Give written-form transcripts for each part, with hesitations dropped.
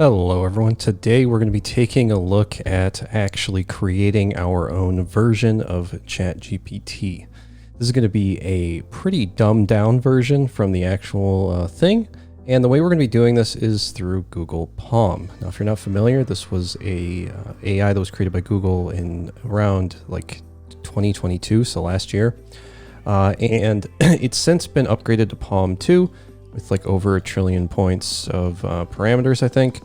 Hello everyone, today we're going to be taking a look at actually creating our own version of ChatGPT. This is going to be a pretty dumbed down version from the actual thing, and the way we're going to be doing this is through Google Palm. Now if you're not familiar, this was a AI that was created by Google in around like 2022, so last year, and it's since been upgraded to Palm 2 with like over 1 trillion points of parameters, I think.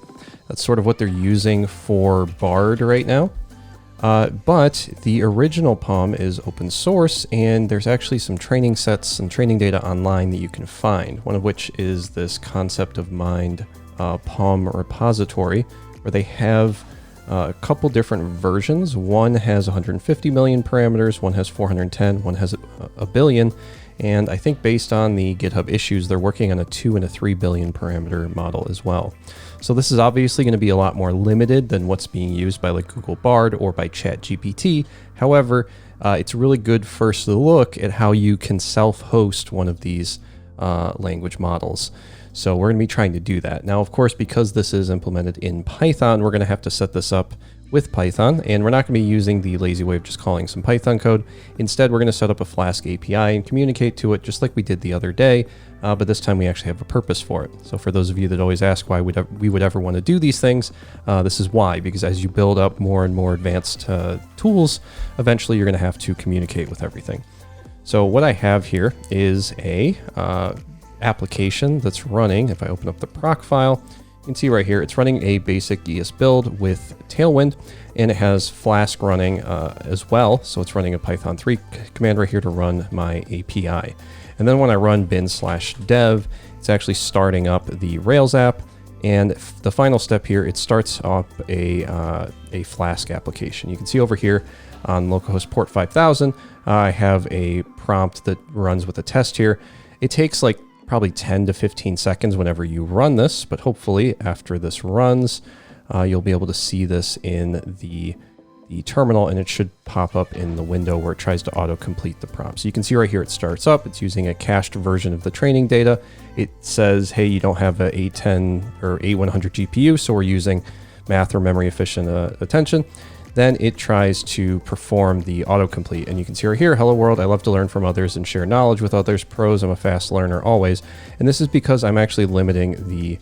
That's sort of what they're using for Bard right now. But the original Palm is open source, and there's actually some training sets and training data online that you can find, one of which is this concept of mind Palm repository, where they have a couple different versions. One has 150 million parameters, one has 410, one has a billion. And I think based on the GitHub issues, they're working on a 2 and a 3 billion parameter model as well. So this is obviously going to be a lot more limited than what's being used by like Google Bard or by ChatGPT. However, it's a really good first look at how you can self-host one of these language models. So we're going to be trying to do that. Now, of course, because this is implemented in Python, we're going to have to set this up with Python, and we're not going to be using the lazy way of just calling some Python code. Instead, we're going to set up a Flask API and communicate to it just like we did the other day, but this time we actually have a purpose for it. So for those of you that always ask why we would ever want to do these things, this is why, because as you build up more and more advanced tools, eventually you're going to have to communicate with everything. So what I have here is a application that's running. If I open up the proc file, you can see right here, it's running a basic ES build with Tailwind, and it has Flask running as well. So it's running a Python 3 command right here to run my API. And then when I run bin/dev, it's actually starting up the Rails app. And the final step here, it starts up a Flask application. You can see over here on localhost port 5000, I have a prompt that runs with a test here. It takes like probably 10 to 15 seconds whenever you run this, but hopefully after this runs, you'll be able to see this in the terminal, and it should pop up in the window where it tries to auto-complete the prompt. So you can see right here it starts up. It's using a cached version of the training data. It says, hey, you don't have a A10 or A100 GPU, so we're using math or memory efficient attention. Then it tries to perform the autocomplete. And you can see right here, hello world, I love to learn from others and share knowledge with others. Pros, I'm a fast learner always. And this is because I'm actually limiting the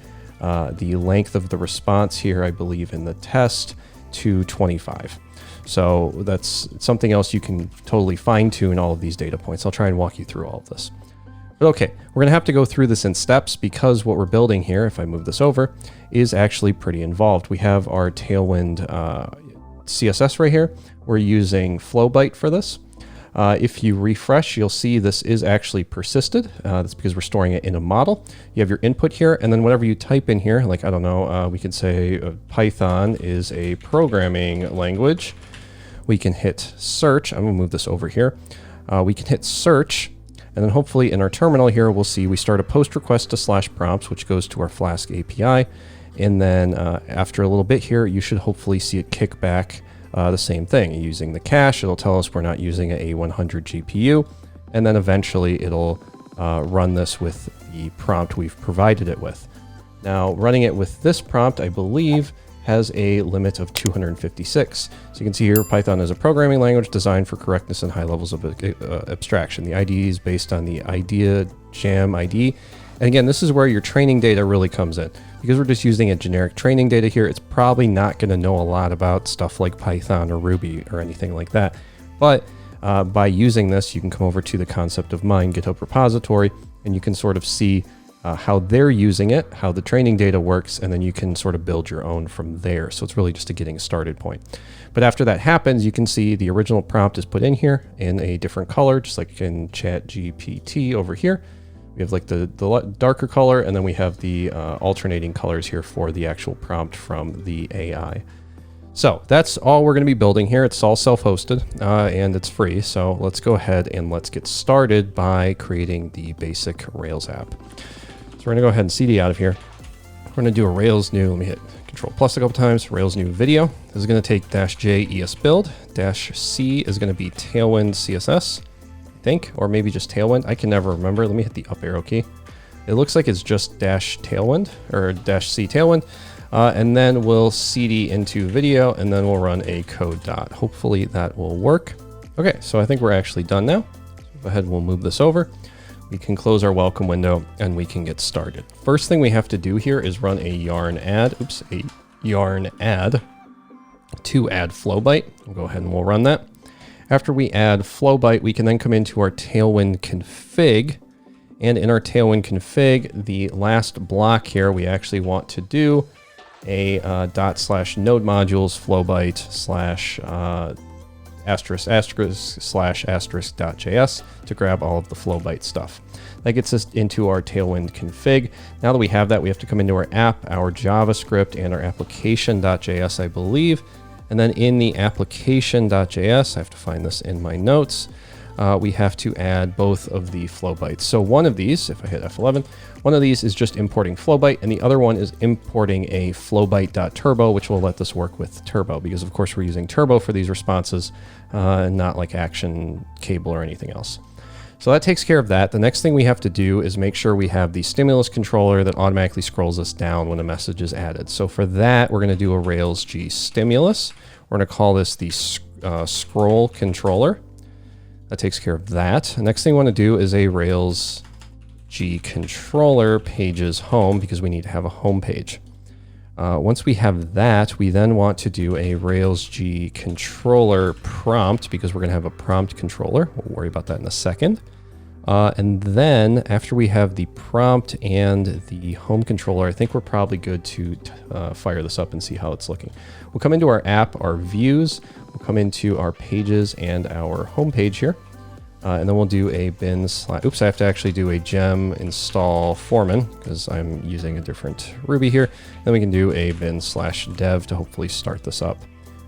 length of the response here, I believe in the test, to 25. So that's something else you can totally fine tune all of these data points. I'll try and walk you through all of this. But okay, we're gonna have to go through this in steps because what we're building here, if I move this over, is actually pretty involved. We have our Tailwind CSS right here. We're using Flowbyte for this. If you refresh, you'll see this is actually persisted. That's because we're storing it in a model. You have your input here, and then whatever you type in here, like, I don't know, we could say Python is a programming language. We can hit search. I'm gonna move this over here. We can hit search, and then hopefully in our terminal here, we'll see we start a post request to /prompts, which goes to our Flask API. And then after a little bit here, you should hopefully see it kick back the same thing. Using the cache, it'll tell us we're not using an A100 GPU. And then eventually it'll run this with the prompt we've provided it with. Now, running it with this prompt, I believe, has a limit of 256. So you can see here, Python is a programming language designed for correctness and high levels of abstraction. The IDE is based on the idea jam IDE. And again, this is where your training data really comes in. Because we're just using a generic training data here, it's probably not going to know a lot about stuff like Python or Ruby or anything like that. But by using this, you can come over to the concept of mind GitHub repository, and you can sort of see how they're using it, how the training data works, and then you can sort of build your own from there. So it's really just a getting started point. But after that happens, you can see the original prompt is put in here in a different color, just like in ChatGPT over here. We have like the darker color, and then we have the alternating colors here for the actual prompt from the AI. So that's all we're going to be building here. It's all self-hosted and it's free. So let's go ahead and let's get started by creating the basic Rails app. So we're going to go ahead and CD out of here. We're going to do a Rails new. Let me hit Control+ a couple times. Rails new video. This is going to take -j ES build. -c is going to be Tailwind CSS. Think, or maybe just Tailwind. I can never remember. Let me hit the up arrow key. It looks like it's just -Tailwind or -C Tailwind. And then we'll cd into video, and then we'll run a code dot. Hopefully that will work. Okay, so I think we're actually done now. Go ahead and we'll move this over. We can close our welcome window and we can get started. First thing we have to do here is run a yarn add, a yarn add to add flow byte. We'll go ahead and we'll run that. After we add flow byte, we can then come into our Tailwind config. And in our Tailwind config, the last block here, we actually want to do a /node modules flow byte ***/**.js to grab all of the flow byte stuff. That gets us into our Tailwind config. Now that we have that, we have to come into our app, our JavaScript, and our application.js, I believe. And then in the application.js, I have to find this in my notes, we have to add both of the flow bytes. So one of these, if I hit F11, one of these is just importing flow byte, and the other one is importing a flowbyte.turbo, which will let this work with Turbo, because of course we're using Turbo for these responses, not like Action Cable or anything else. So that takes care of that. The next thing we have to do is make sure we have the stimulus controller that automatically scrolls us down when a message is added. So for that, we're going to do a Rails G stimulus. We're going to call this the scroll controller. That takes care of that. The next thing we want to do is a Rails G controller pages home, because we need to have a home page. Once we have that, we then want to do a Rails G controller prompt, because we're going to have a prompt controller. We'll worry about that in a second. And then after we have the prompt and the home controller, I think we're probably good to fire this up and see how it's looking. We'll come into our app, our views, we'll come into our pages and our home page here. And then we'll do a bin slash, I have to actually do a gem install foreman because I'm using a different Ruby here. Then we can do a bin/dev to hopefully start this up.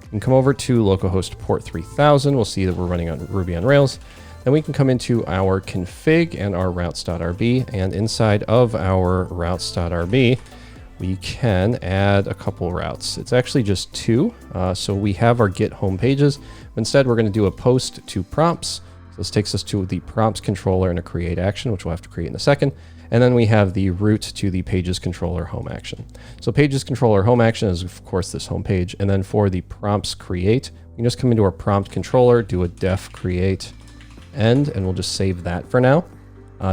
We can come over to localhost port 3000. We'll see that we're running on Ruby on Rails. Then we can come into our config and our routes.rb, and inside of our routes.rb, we can add a couple routes. It's actually just two. So we have our Git home pages. Instead, we're going to do a post to prompts. So this takes us to the prompts controller and a create action, which we'll have to create in a second. And then we have the route to the pages controller home action. So pages controller home action is, of course, this home page. And then for the prompts create, we can just come into our prompt controller, do a def create end, and we'll just save that for now,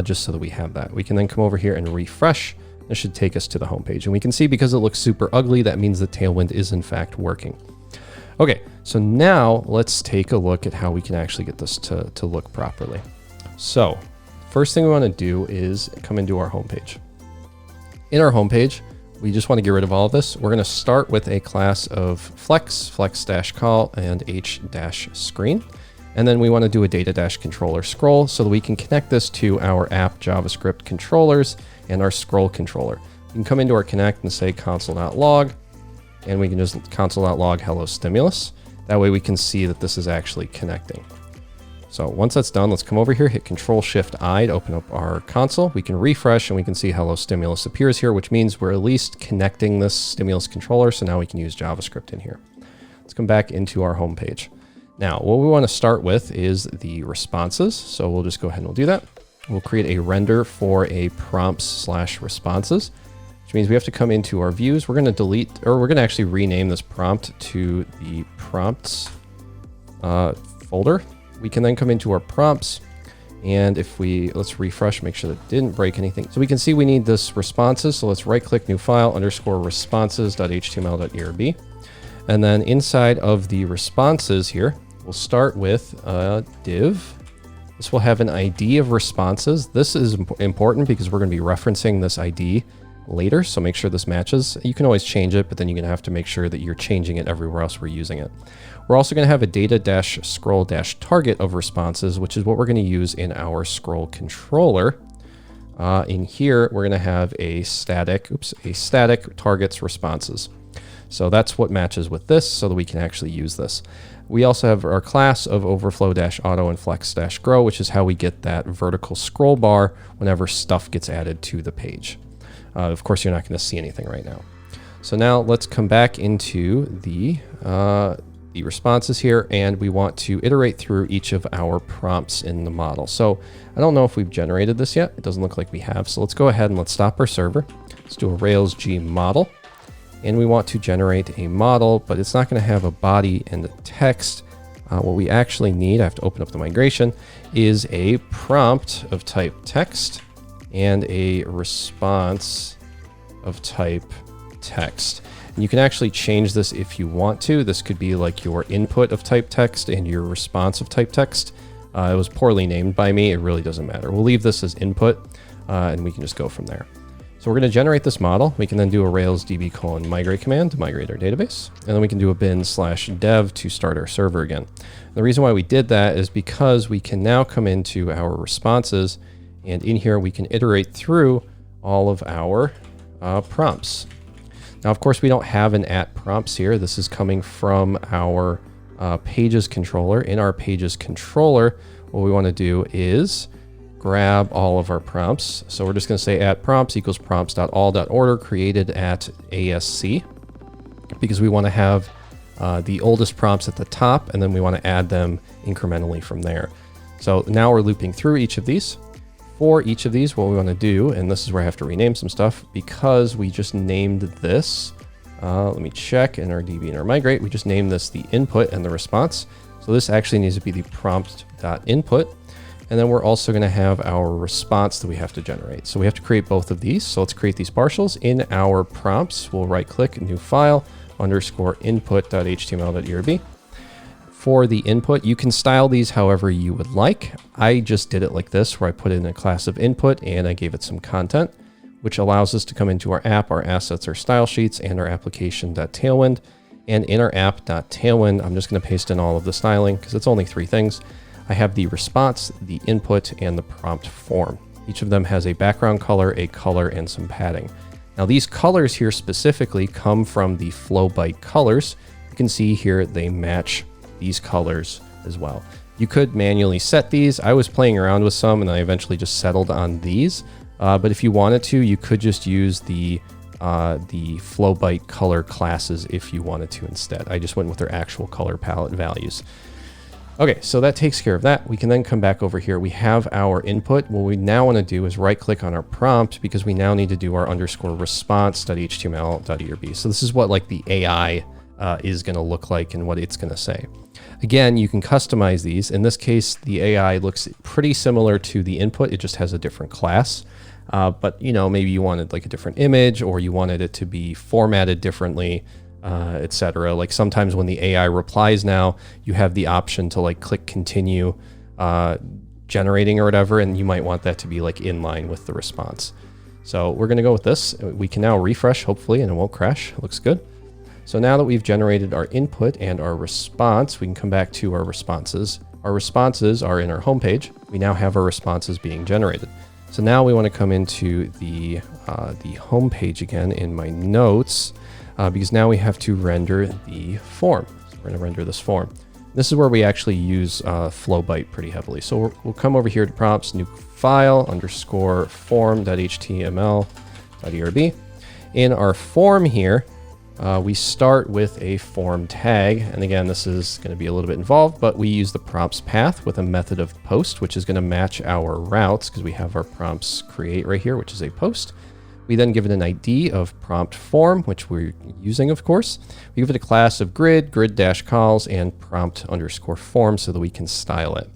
just so that we have that. We can then come over here and refresh. This should take us to the home page. And we can see, because it looks super ugly, that means that Tailwind is in fact working. Okay, so now let's take a look at how we can actually get this to look properly. So first thing we want to do is come into our homepage. In our homepage, we just want to get rid of all of this. We're going to start with a class of flex-call, and h-screen. And then we want to do a data-controller scroll so that we can connect this to our app JavaScript controllers and our scroll controller. We can come into our connect and say console.log, and we can just console.log hello stimulus. That way we can see that this is actually connecting. So once that's done, let's come over here, hit Control-Shift-I to open up our console. We can refresh and we can see hello stimulus appears here, which means we're at least connecting this stimulus controller. So now we can use JavaScript in here. Let's come back into our home page. Now, what we want to start with is the responses. So we'll just go ahead and we'll do that. We'll create a render for a prompts/responses, which means we have to come into our views. We're going to delete, or we're going to actually rename this prompt to the prompts folder. We can then come into our prompts, and if let's refresh, make sure that it didn't break anything. So we can see we need this responses. So let's right click new file _responses.html.erb. And then inside of the responses here, we'll start with a div. This will have an ID of responses. This is important because we're going to be referencing this ID later. So make sure this matches. You can always change it, but then you're going to have to make sure that you're changing it everywhere else we're using it. We're also going to have a data-scroll-target of responses, which is what we're going to use in our scroll controller. In here, we're going to have a static targets responses. So that's what matches with this so that we can actually use this. We also have our class of overflow-auto and flex-grow, which is how we get that vertical scroll bar whenever stuff gets added to the page. Of course, you're not going to see anything right now. So now let's come back into the responses here, and we want to iterate through each of our prompts in the model. So I don't know if we've generated this yet. It doesn't look like we have. So let's go ahead and let's stop our server. Let's do a Rails G model. and we want to generate a model, but it's not going to have a body and a text. What we actually need, I have to open up the migration, is a prompt of type text and a response of type text. And you can actually change this if you want to. This could be like your input of type text and your response of type text. It was poorly named by me. It really doesn't matter. We'll leave this as input, and we can just go from there. So we're going to generate this model. We can then do a Rails db:/migrate command to migrate our database. And then we can do a bin/dev to start our server again. The reason why we did that is because we can now come into our responses, and in here we can iterate through all of our prompts. Now, of course, we don't have an @prompts here. This is coming from our pages controller. In our pages controller, what we want to do is grab all of our prompts. So we're just going to say @prompts equals prompts.all.order created at ASC, because we want to have the oldest prompts at the top, and then we want to add them incrementally from there. So now we're looping through each of these. For each of these, what we want to do, and this is where I have to rename some stuff, because we just named this, let me check in our DB and our migrate, we just named this the input and the response. So this actually needs to be the prompt.input. And then we're also going to have our response that we have to generate. So we have to create both of these. So let's create these partials. In our prompts, we'll right click, new file, _input.html.erb. For the input, you can style these however you would like. I just did it like this, where I put in a class of input and I gave it some content, which allows us to come into our app, our assets, our style sheets, and our application.tailwind. And in our app.tailwind, I'm just going to paste in all of the styling because it's only 3 things. I have the response, the input, and the prompt form. Each of them has a background color, and some padding. Now these colors here specifically come from the Flowbyte colors. You can see here they match these colors as well. You could manually set these. I was playing around with some and I eventually just settled on these. But if you wanted to, you could just use the Flowbyte color classes if you wanted to instead. I just went with their actual color palette values. Okay, so that takes care of that. We can then come back over here. We have our input. What we now want to do is right click on our prompt, because we now need to do our _response.html.erb. So this is what like the AI is going to look like and what it's going to say. Again, you can customize these. In this case, the AI looks pretty similar to the input. It just has a different class. But you know, maybe you wanted like a different image, or you wanted it to be formatted differently, etc. Like sometimes when the AI replies now, you have the option to like click continue generating or whatever, and you might want that to be like in line with the response. So we're going to go with this. We can now refresh, hopefully, and it won't crash. It looks good. So now that we've generated our input and our response, we can come back to our responses. Our responses are in our homepage. We now have our responses being generated. So now we want to come into the homepage again in my notes, because now we have to render the form. So we're going to render this form. This is where we actually use Flowbyte pretty heavily. So we'll come over here to prompts, new file, _form.html.erb. In our form here, we start with a form tag. And again, this is going to be a little bit involved, but we use the prompts path with a method of post, which is going to match our routes because we have our prompts create right here, which is a post. We then give it an ID of prompt form, which we're using, of course. We give it a class of grid-calls, and prompt_form so that we can style it.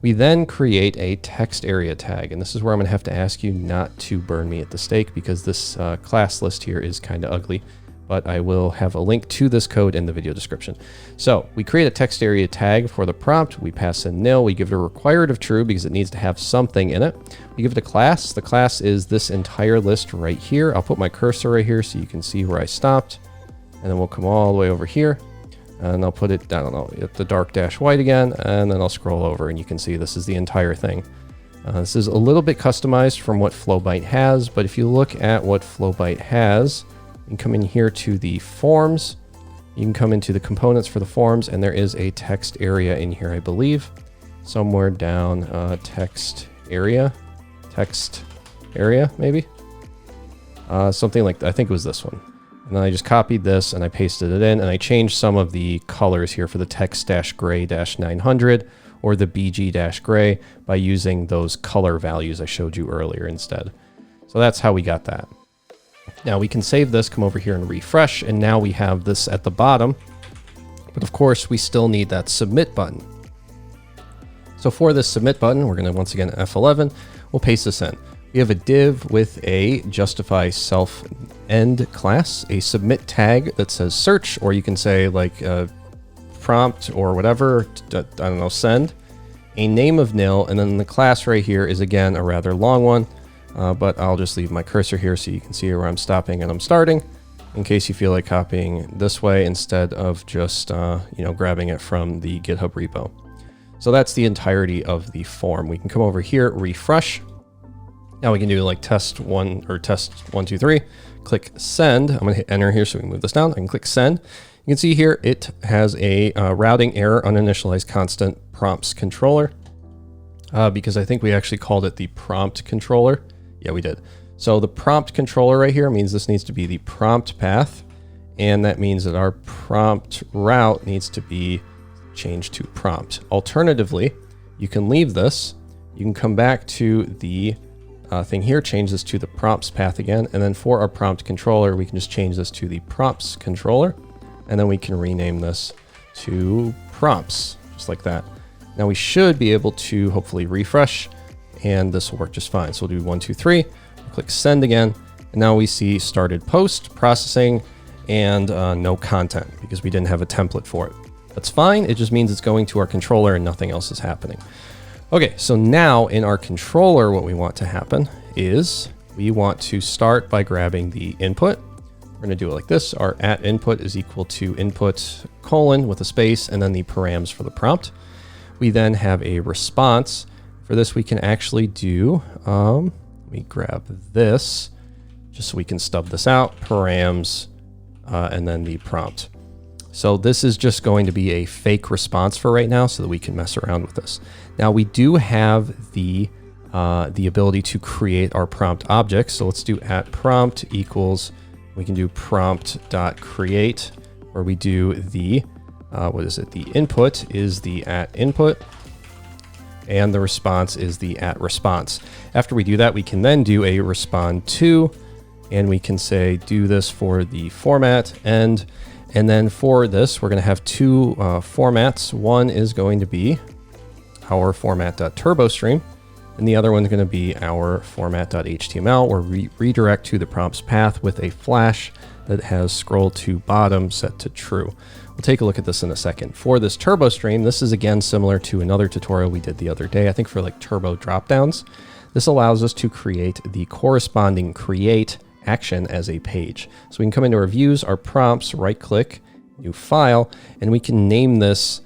We then create a text area tag, and this is where I'm going to have to ask you not to burn me at the stake because this class list here is kind of ugly, but I will have a link to this code in the video description. So we create a text area tag for the prompt. We pass in nil. We give it a required of true because it needs to have something in it. We give it a class. The class is this entire list right here. I'll put my cursor right here so you can see where I stopped. And then we'll come all the way over here. And I'll put it, I don't know, at the dark dash white again. And then I'll scroll over and you can see this is the entire thing. This is a little bit customized from what Flowbyte has. But if you look at what Flowbyte has, you can come in here to the forms. You can come into the components for the forms, and there is a text area in here, I believe. Somewhere down text area, maybe. Something like that. I think it was this one. And then I just copied this and I pasted it in, and I changed some of the colors here for the text-gray-900 or the BG-gray by using those color values I showed you earlier instead. So that's how we got that. Now we can save this, come over here and refresh, and now we have this at the bottom. But of course, we still need that submit button. So for this submit button, we're going to once again F11, we'll paste this in. We have a div with a justify self end class, a submit tag that says search, or you can say like prompt or whatever, I don't know, send, a name of nil, and then the class right here is again a rather long one, but I'll just leave my cursor here so you can see where I'm stopping and I'm starting, in case you feel like copying this way instead of just grabbing it from the GitHub repo. So that's the entirety of the form. We can come over here, refresh. Now we can do like test 1 or test 1, 2, 3, click send. I'm gonna hit enter here so we can move this down. I can click send. You can see here it has a routing error uninitialized constant prompts controller because I think we actually called it the prompt controller. Yeah, we did. So the prompt controller right here means this needs to be the prompt path, and that means that our prompt route needs to be changed to prompt. Alternatively, you can leave this. You can come back to the thing here, change this to the prompts path again, and then for our prompt controller, we can just change this to the prompts controller, and then we can rename this to prompts, just like that. Now we should be able to hopefully refresh, and this will work just fine. So we'll do 1, 2, 3, click send again, and now we see started post processing and no content because we didn't have a template for it. That's fine. It just means it's going to our controller and nothing else is happening. Okay, so now in our controller, what we want to happen is we want to start by grabbing the input. We're going to do it like this. Our @input is equal to input colon with a space and then the params for the prompt. We then have a response. For this, we can actually do, let me grab this just so we can stub this out, params, and then the prompt. So this is just going to be a fake response for right now so that we can mess around with this. Now we do have the ability to create our prompt object. So let's do @prompt equals, we can do prompt.create, where we do the, the input is the @input, and the response is the @response. After we do that, we can then do a respond to, and we can say do this for the format end. And then for this, we're going to have two formats. One is going to be our format.turbostream, and the other one's going to be our format.html, where we redirect to the prompts path with a flash that has scroll to bottom set to true. We'll take a look at this in a second. For this turbo stream, this is again similar to another tutorial we did the other day, I think for like turbo dropdowns. This allows us to create the corresponding create action as a page. So we can come into our views, our prompts, right click, new file, and we can name this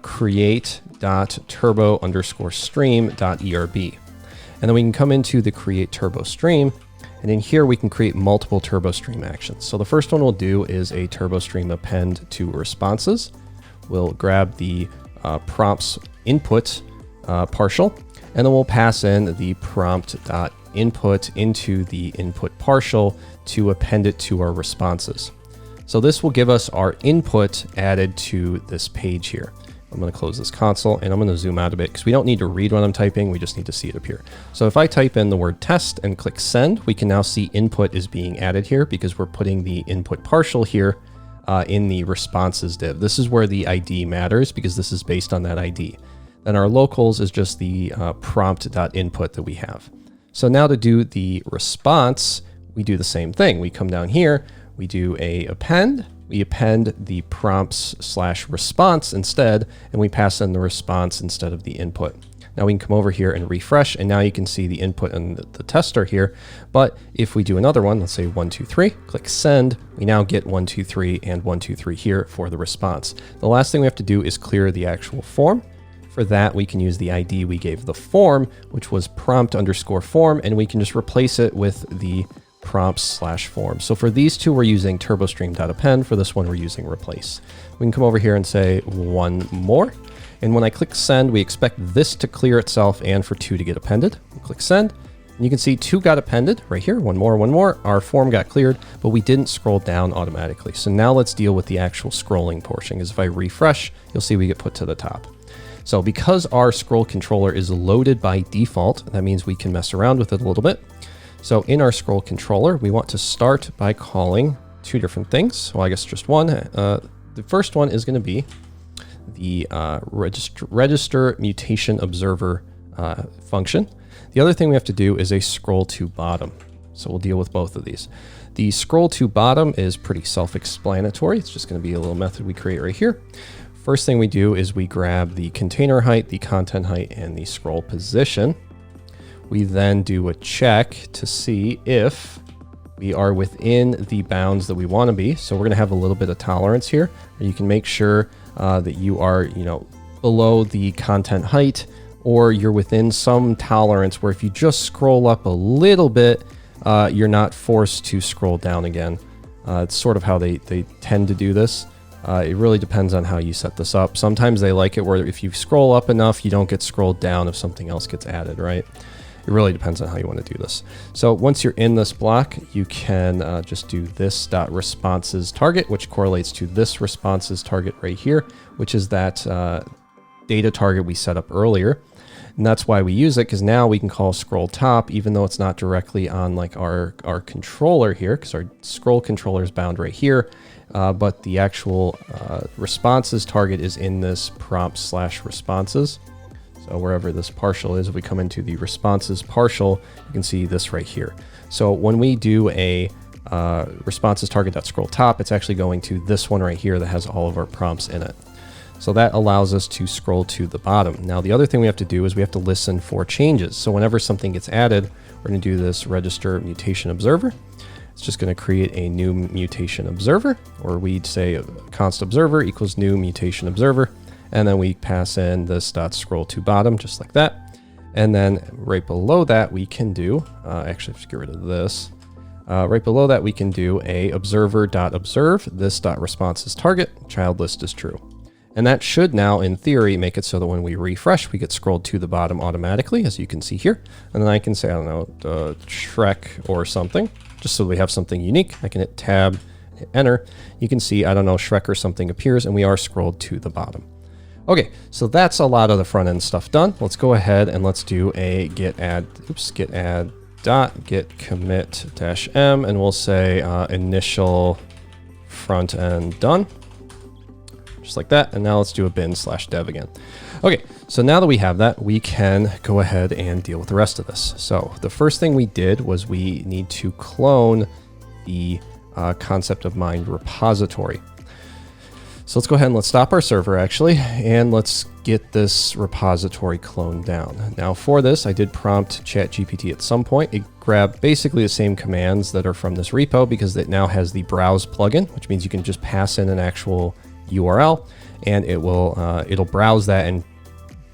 create.turbo_stream.erb. And then we can come into the create turbo stream, and in here we can create multiple turbo stream actions. So the first one we'll do is a turbo stream append to responses. We'll grab the prompts input partial, and then we'll pass in the prompt.input into the input partial to append it to our responses. So this will give us our input added to this page here. I'm going to close this console and I'm going to zoom out a bit because we don't need to read what I'm typing. We just need to see it appear. So if I type in the word test and click send, we can now see input is being added here because we're putting the input partial here in the responses div. This is where the ID matters because this is based on that ID. Then our locals is just the prompt.input that we have. So now to do the response, we do the same thing. We come down here, we do a append, we append the prompts/response instead, and we pass in the response instead of the input. Now we can come over here and refresh, and now you can see the input and the tester here. But if we do another one, let's say 1, 2, 3, click send, we now get 1, 2, 3 and 1, 2, 3 here for the response. The last thing we have to do is clear the actual form. For that, we can use the ID we gave the form, which was prompt_form, and we can just replace it with the prompts/form. So for these two, we're using turbostream.append. For this one, we're using replace. We can come over here and say one more. And when I click send, we expect this to clear itself and for 2 to get appended. We'll click send. And you can see 2 got appended right here. One more. Our form got cleared, but we didn't scroll down automatically. So now let's deal with the actual scrolling portion. Because if I refresh, you'll see we get put to the top. So because our scroll controller is loaded by default, that means we can mess around with it a little bit. So in our scroll controller, we want to start by calling two different things. Well, I guess just one. The first one is going to be the register mutation observer function. The other thing we have to do is a scroll to bottom. So we'll deal with both of these. The scroll to bottom is pretty self-explanatory. It's just going to be a little method we create right here. First thing we do is we grab the container height, the content height, and the scroll position. We then do a check to see if we are within the bounds that we want to be. So we're going to have a little bit of tolerance here. You can make sure that you are, below the content height, or you're within some tolerance where if you just scroll up a little bit, you're not forced to scroll down again. It's sort of how they tend to do this. It really depends on how you set this up. Sometimes they like it where if you scroll up enough, you don't get scrolled down if something else gets added, right? It really depends on how you want to do this. So once you're in this block, you can just do this .responses target, which correlates to this responses target right here, which is that data target we set up earlier. And that's why we use it, because now we can call scroll top, even though it's not directly on like our controller here, because our scroll controller is bound right here. But the actual responses target is in this prompt/responses. So wherever this partial is, if we come into the responses partial, you can see this right here. So when we do a responses target.scroll top, it's actually going to this one right here that has all of our prompts in it. So that allows us to scroll to the bottom. Now, the other thing we have to do is we have to listen for changes. So whenever something gets added, we're going to do this register mutation observer. It's just going to create a new mutation observer, or we'd say const observer equals new mutation observer. And then we pass in this .scroll to bottom, just like that. And then right below that, we can do, actually, let's get rid of this. Right below that, we can do a observer.observe, this .responses target, child list is true. And that should now, in theory, make it so that when we refresh, we get scrolled to the bottom automatically, as you can see here. And then I can say, I don't know, Shrek or something, just so we have something unique. I can hit tab, hit enter. You can see, I don't know, Shrek or something appears, and we are scrolled to the bottom. Okay, so that's a lot of the front end stuff done. Let's go ahead and let's do a git add dot git commit -m, and we'll say initial front end done, just like that. And now let's do a bin/dev again. Okay, so now that we have that, we can go ahead and deal with the rest of this. So the first thing we did was we need to clone the concept of mind repository. So let's go ahead and let's stop our server actually, and let's get this repository cloned down. Now for this, I did prompt ChatGPT at some point. It grabbed basically the same commands that are from this repo because it now has the browse plugin, which means you can just pass in an actual URL and it will it'll browse that and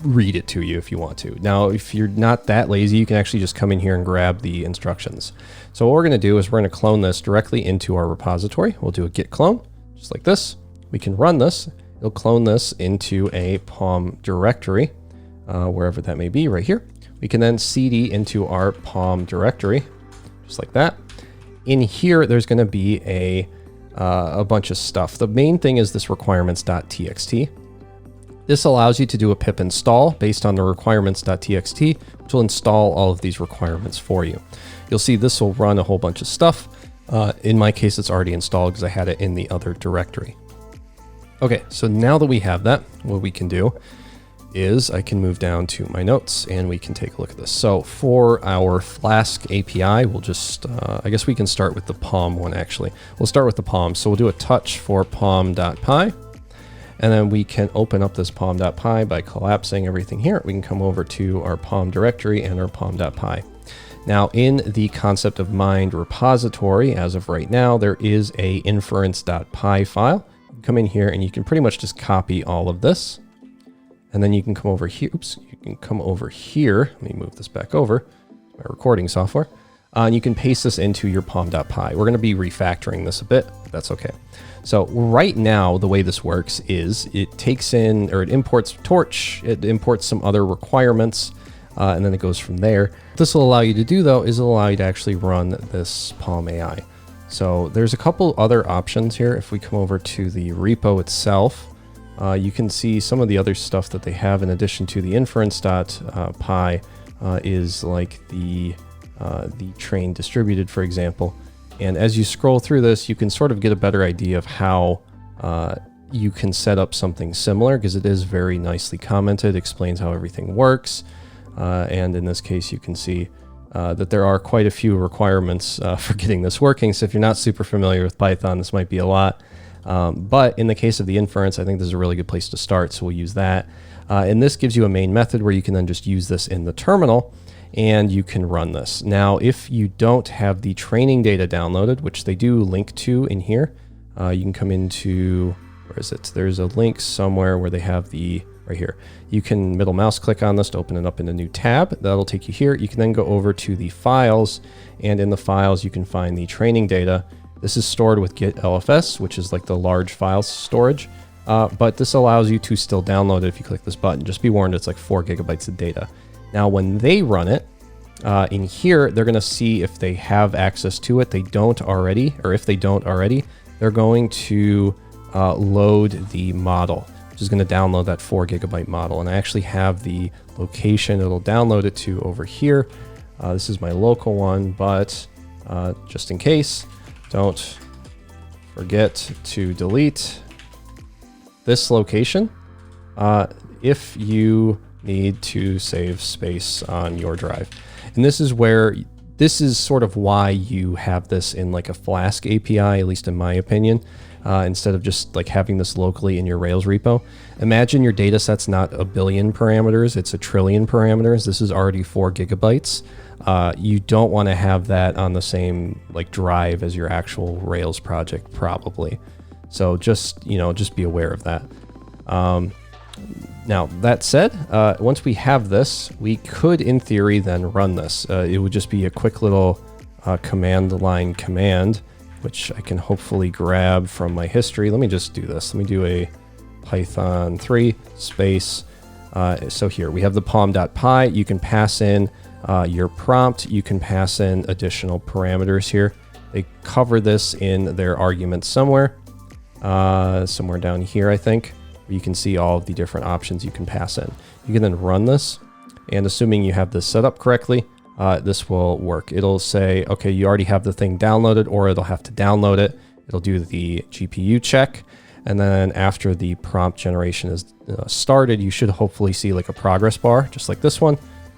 read it to you if you want to. Now, if you're not that lazy, you can actually just come in here and grab the instructions. So what we're going to do is we're going to clone this directly into our repository. We'll do a git clone, just like this. We can run this. It'll clone this into a POM directory, wherever that may be, right here. We can then cd into our POM directory, just like that. In here, there's going to be a bunch of stuff. The main thing is this requirements.txt. This allows you to do a pip install based on the requirements.txt, which will install all of these requirements for you. You'll see this will run a whole bunch of stuff. In my case, it's already installed because I had it in the other directory. Okay, so now that we have that, what we can do is I can move down to my notes and we can take a look at this. So for our Flask API, we'll just, I guess we can start with the POM one actually. We'll start with the POM. So we'll do a touch for pom.py, and then we can open up this pom.py by collapsing everything here. We can come over to our POM directory and our pom.py. Now in the concept of mind repository, as of right now, there is a inference.py file. Come in here and you can pretty much just copy all of this. And then you can come over here. Oops, you can come over here. Let me move this back over. My recording software. And you can paste this into your pom.py. We're going to be refactoring this a bit, but that's okay. So right now, the way this works is it takes in, or it imports Torch, it imports some other requirements, and then it goes from there. What this will allow you to do though, is it'll allow you to actually run this POM AI. So there's a couple other options here. If we come over to the repo itself, you can see some of the other stuff that they have in addition to the inference.py is like the the train distributed, for example. And as you scroll through this, you can sort of get a better idea of how you can set up something similar, because it is very nicely commented, explains how everything works. And in this case, you can see that there are quite a few requirements for getting this working. So if you're not super familiar with Python, this might be a lot. But in the case of the inference, I think this is a really good place to start. So we'll use that. And this gives you a main method where you can then just use this in the terminal and you can run this. Now, if you don't have the training data downloaded, which they do link to in here, you can come into, where is it? There's a link somewhere where they have the, right here. You can middle mouse click on this to open it up in a new tab. That'll take you here. You can then go over to the files, and in the files, you can find the training data. This is stored with Git LFS, which is like the large file storage. But this allows you to still download it if you click this button. Just be warned, it's like 4 gigabytes of data. Now, when they run it, in here, they're going to see if they have access to it. They don't already, or if they don't already, they're going to load the model, which is going to download that 4 gigabyte model. And I actually have the location it'll download it to over here. This is my local one, but just in case, don't forget to delete this location if you need to save space on your drive. And this is sort of why you have this in like a Flask API, at least in my opinion, instead of just like having this locally in your Rails repo. Imagine your data set's not a billion parameters, it's a trillion parameters. This is already 4 gigabytes. You don't want to have that on the same like drive as your actual Rails project, probably. So just, just be aware of that. Now, that said, once we have this, we could, in theory, then run this. It would just be a quick little command line command, which I can hopefully grab from my history. Let me just do this. Let me do a Python 3 space. So here, we have the pom.py. You can pass in your prompt. You can pass in additional parameters here. They cover this in their arguments somewhere down here, I think. You can see all of the different options you can pass in. You can then run this, and assuming you have this set up correctly, this will work. It'll say, okay, you already have the thing downloaded, or it'll have to download it. It'll do the GPU check, and then after the prompt generation is started, you should hopefully see like a progress bar, just like this one,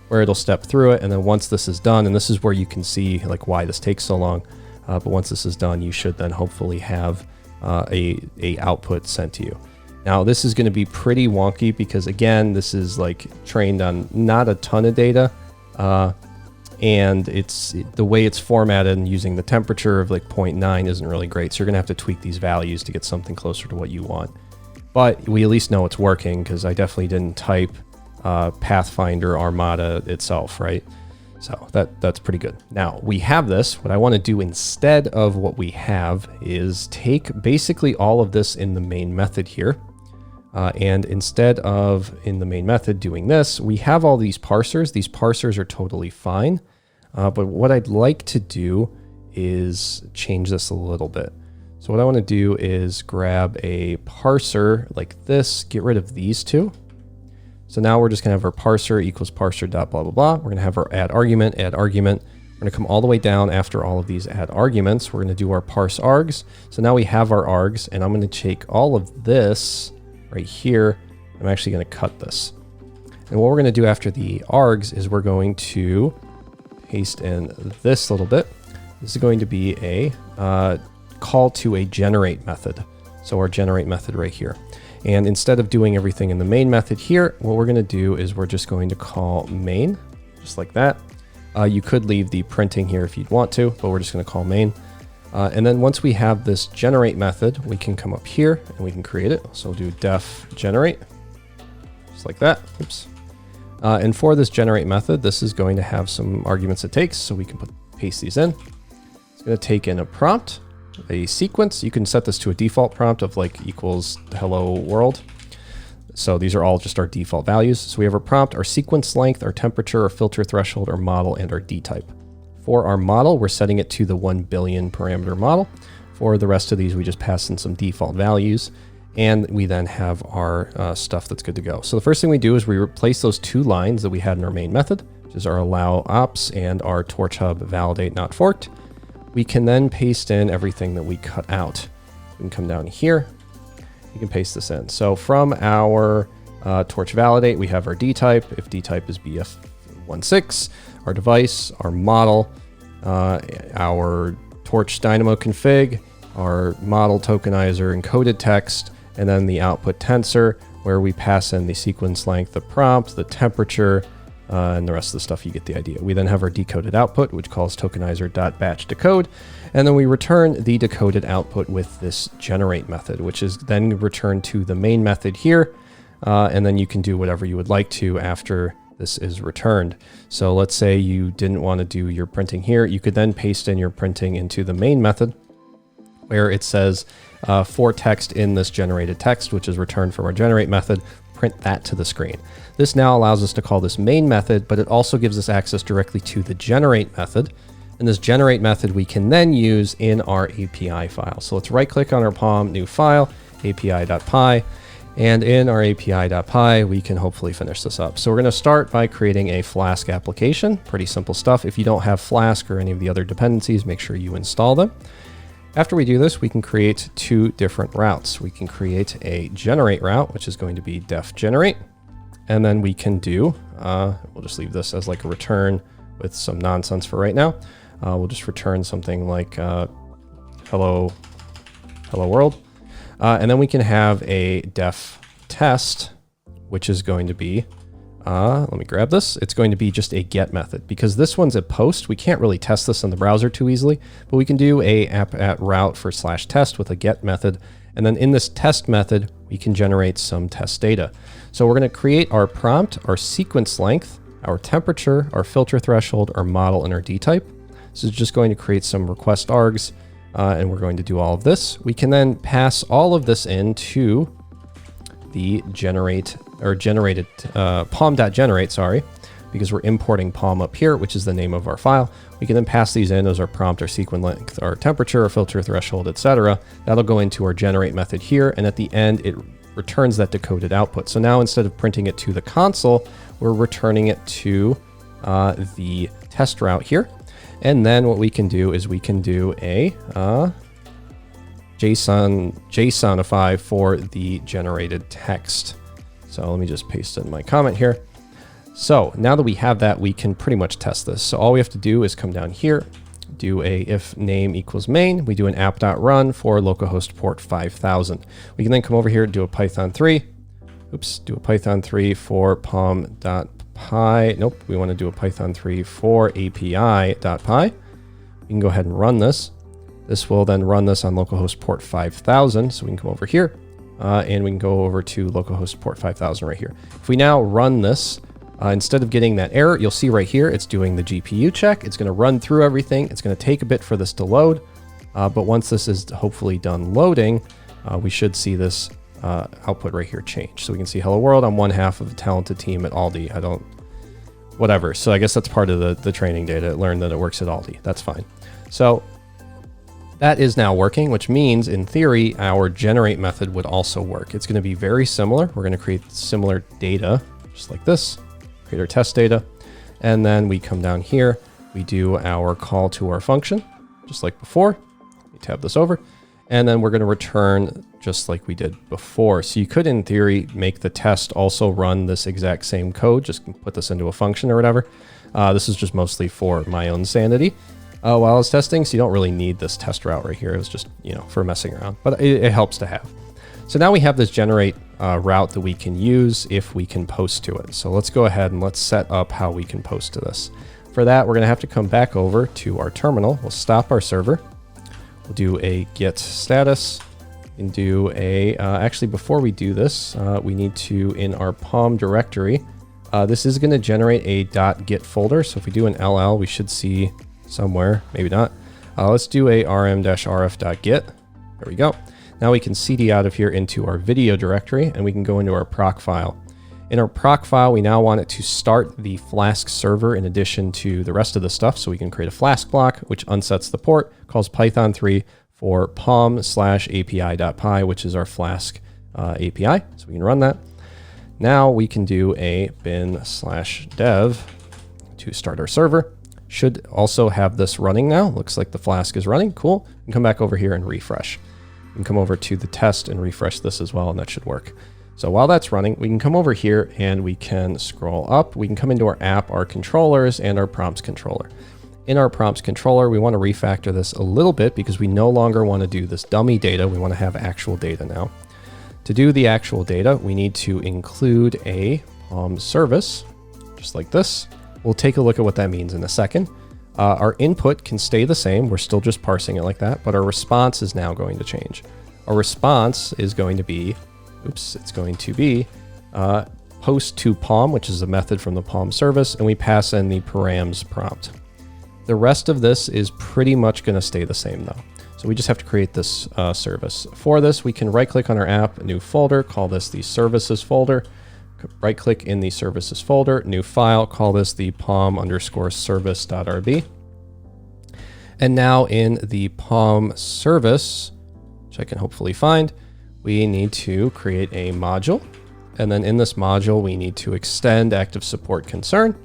where it'll step through it. And then once this is done, and this is where you can see like why this takes so long, but once this is done, you should then hopefully have a output sent to you. Now, this is going to be pretty wonky because, again, this is like trained on not a ton of data, and it's the way it's formatted and using the temperature of like 0.9 isn't really great. So you're going to have to tweak these values to get something closer to what you want. But we at least know it's working because I definitely didn't type Pathfinder Armada itself, right? So that's pretty good. Now, we have this. What I want to do instead of what we have is take basically all of this in the main method here. And instead of in the main method doing this, we have all these parsers. These parsers are totally fine. But what I'd like to do is change this a little bit. So what I want to do is grab a parser like this, get rid of these two. So now we're just going to have our parser equals parser dot blah, blah, blah. We're going to have our add argument. We're going to come all the way down after all of these add arguments. We're going to do our parse args. So now we have our args, and I'm going to take all of this right here. I'm actually going to cut this. And what we're going to do after the args is we're going to paste in this little bit. This is going to be a call to a generate method. So our generate method right here. And instead of doing everything in the main method here, what we're going to do is we're just going to call main, just like that. You could leave the printing here if you'd want to, but we're just going to call main. And then once we have this generate method, we can come up here and we can create it. So we'll do def generate, just like that. Oops. And for this generate method, this is going to have some arguments it takes. So we can paste these in. It's going to take in a prompt, a sequence. You can set this to a default prompt of like equals hello world. So these are all just our default values. So we have our prompt, our sequence length, our temperature, our filter threshold, our model, and our D type. For our model, we're setting it to the 1 billion parameter model. For the rest of these, we just pass in some default values, and we then have our stuff that's good to go. So the first thing we do is we replace those two lines that we had in our main method, is our allow ops and our torch hub validate not forked. We can then paste in everything that we cut out. We can come down here. You can paste this in. So from our torch validate, we have our D type. If D type is BF16, our device, our model, our torch dynamo config, our model tokenizer encoded text, and then the output tensor, where we pass in the sequence length, the prompt, the temperature, and the rest of the stuff. You get the idea. We then have our decoded output, which calls tokenizer.batch decode, and then we return the decoded output with this generate method, which is then returned to the main method here, and then you can do whatever you would like to after this is returned. So let's say you didn't want to do your printing here. You could then paste in your printing into the main method, where it says for text in this generated text, which is returned from our generate method, print that to the screen. This now allows us to call this main method, but it also gives us access directly to the generate method. And this generate method we can then use in our API file. So let's right click on our POM, new file, api.py. And in our api.py, we can hopefully finish this up. So we're going to start by creating a Flask application. Pretty simple stuff. If you don't have Flask or any of the other dependencies, make sure you install them. After we do this, we can create two different routes. We can create a generate route, which is going to be def generate. And then we can do, we'll just leave this as like a return with some nonsense for right now. We'll just return something like hello world. And then we can have a def test, which is going to be, let me grab this. It's going to be just a get method, because this one's a post. We can't really test this in the browser too easily, but we can do a app@route for /test with a get method. And then in this test method, we can generate some test data. So we're going to create our prompt, our sequence length, our temperature, our filter threshold, our model, and our D type. This is just going to create some request args. And we're going to do all of this. We can then pass all of this into the generate or generated pom.generate, sorry, because we're importing pom up here, which is the name of our file. We can then pass these in as our prompt, our sequence length, our temperature, our filter threshold, etc. That'll go into our generate method here, and at the end it returns that decoded output. So now instead of printing it to the console, we're returning it to the test route here. And then what we can do is we can do a JSONify for the generated text. So let me just paste in my comment here. So now that we have that, we can pretty much test this. So all we have to do is come down here, do a if name equals main. We do an app.run for localhost port 5000. We can then come over here and do a Python 3. Do a Python 3 for pom.py. Nope, we want to do a Python 3 for api.py. We can go ahead and run this. This will then run this on localhost port 5000. So we can come over here and we can go over to localhost port 5000 right here. If we now run this, instead of getting that error, you'll see right here, it's doing the GPU check. It's going to run through everything. It's going to take a bit for this to load. But once this is hopefully done loading, we should see this output right here change. So we can see hello world. I'm one half of a talented team at Aldi. Whatever. So I guess that's part of the training data. It learned that it works at Aldi. That's fine. So that is now working, which means in theory, our generate method would also work. It's going to be very similar. We're going to create similar data just like this, create our test data. And then we come down here, we do our call to our function, just like before. We tab this over, and then we're going to return just like we did before. So you could, in theory, make the test also run this exact same code, just put this into a function or whatever. This is just mostly for my own sanity while I was testing, so you don't really need this test route right here. It was just, for messing around, but it helps to have. So now we have this generate route that we can use if we can post to it. So let's go ahead and let's set up how we can post to this. For that, we're going to have to come back over to our terminal. We'll stop our server. We'll do a get status and do a, actually before we do this, we need to, in our POM directory, this is going to generate a .git folder. So if we do an LL, we should see somewhere, maybe not. Let's do a rm-rf.git. There we go. Now we can cd out of here into our video directory, and we can go into our proc file. In our proc file, we now want it to start the Flask server in addition to the rest of the stuff. So we can create a Flask block, which unsets the port, calls Python 3 for pom/api.py, which is our Flask API. So we can run that. Now we can do a bin/dev to start our server. Should also have this running now. Looks like the Flask is running. Cool. And come back over here and refresh. You can come over to the test and refresh this as well, and that should work. So while that's running, we can come over here and we can scroll up. We can come into our app, our controllers, and our prompts controller. In our prompts controller, we want to refactor this a little bit because we no longer want to do this dummy data. We want to have actual data now. To do the actual data, we need to include a POM service, just like this. We'll take a look at what that means in a second. Our input can stay the same. We're still just parsing it like that, but our response is now going to change. Our response is going to be, it's going to be post to POM, which is a method from the POM service, and we pass in the params prompt. The rest of this is pretty much going to stay the same though. So we just have to create this service. For this, we can right click on our app, new folder, call this the services folder. Right click in the services folder, new file, call this the pom_service.rb. And now in the POM service, which I can hopefully find, we need to create a module. And then in this module, we need to extend active support concern.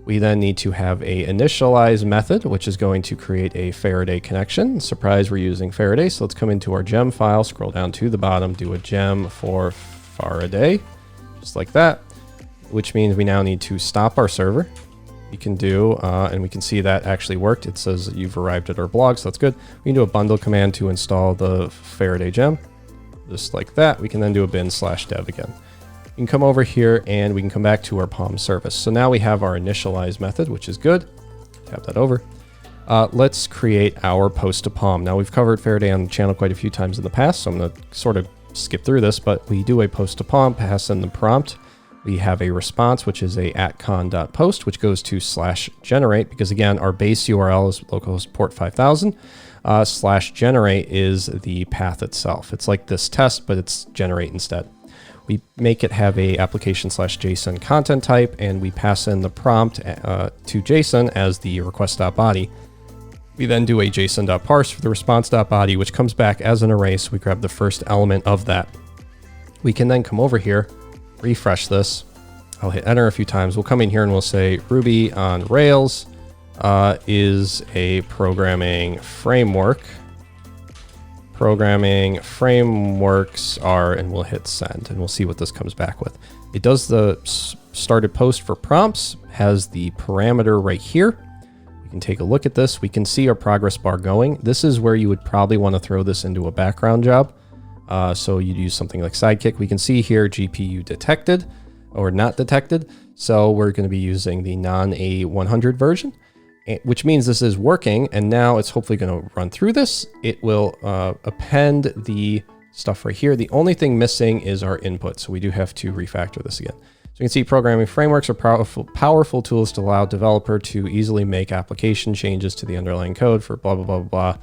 We then need to have a initialize method, which is going to create a Faraday connection. Surprise, we're using Faraday. So let's come into our gem file, scroll down to the bottom, do a gem for Faraday, just like that, which means we now need to stop our server. We can do, and we can see that actually worked. It says you've arrived at our blog, so that's good. We can do a bundle command to install the Faraday gem, just like that. We can then do a bin/dev again. You can come over here and we can come back to our POM service. So now we have our initialize method, which is good. Tap that over. Let's create our post to POM. Now we've covered Faraday on the channel quite a few times in the past, so I'm going to sort of skip through this, but we do a post to POM, pass in the prompt. We have a response, which is a @con.post, which goes to /generate, because again, our base URL is localhost port 5000. /generate is the path itself. It's like this test, but it's generate instead. We make it have a application/JSON content type, and we pass in the prompt to JSON as the request.body. We then do a JSON.parse for the response.body, which comes back as an array, so we grab the first element of that. We can then come over here, refresh this. I'll hit enter a few times. We'll come in here and we'll say Ruby on Rails is a programming framework. Programming frameworks are, and we'll hit send, and we'll see what this comes back with. It does the started post for prompts, has the parameter right here. We can take a look at this. We can see our progress bar going. This is where you would probably want to throw this into a background job. So you'd use something like Sidekick. We can see here GPU detected or not detected. So we're going to be using the non-A100 version, which means this is working, and now it's hopefully going to run through this. It will append the stuff right here. The only thing missing is our input, so we do have to refactor this again. So you can see programming frameworks are powerful tools to allow developer to easily make application changes to the underlying code for blah, blah, blah,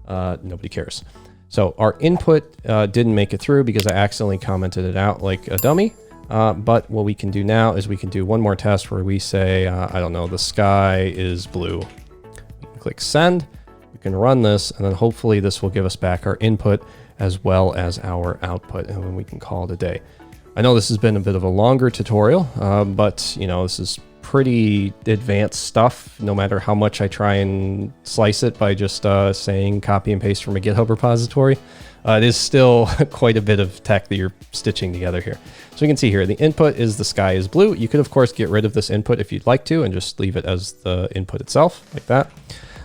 blah. Nobody cares. So our input didn't make it through because I accidentally commented it out like a dummy. But what we can do now is we can do one more test where we say, I don't know, the sky is blue. We can click send. We can run this, and then hopefully this will give us back our input as well as our output, and then we can call it a day. I know this has been a bit of a longer tutorial, but you know, this is pretty advanced stuff. No matter how much I try and slice it by just saying copy and paste from a GitHub repository, it is still quite a bit of tech that you're stitching together here. So you can see here, the input is the sky is blue. You could of course get rid of this input if you'd like to and just leave it as the input itself like that.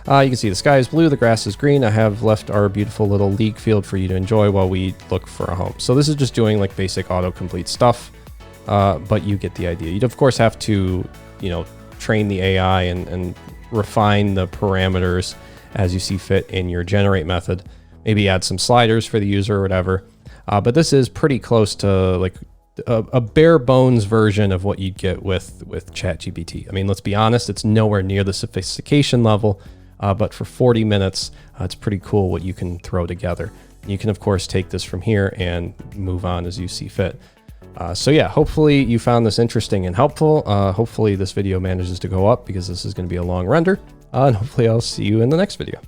You can see the sky is blue, the grass is green. I have left our beautiful little league field for you to enjoy while we look for a home. So this is just doing like basic autocomplete stuff, but you get the idea. You'd of course have to, you know, train the AI and refine the parameters as you see fit in your generate method. Maybe add some sliders for the user or whatever. But this is pretty close to like a bare bones version of what you'd get with ChatGPT. I mean, let's be honest, it's nowhere near the sophistication level, but for 40 minutes, it's pretty cool what you can throw together. You can of course take this from here and move on as you see fit. So yeah, hopefully you found this interesting and helpful. Hopefully this video manages to go up because this is going to be a long render, and hopefully I'll see you in the next video.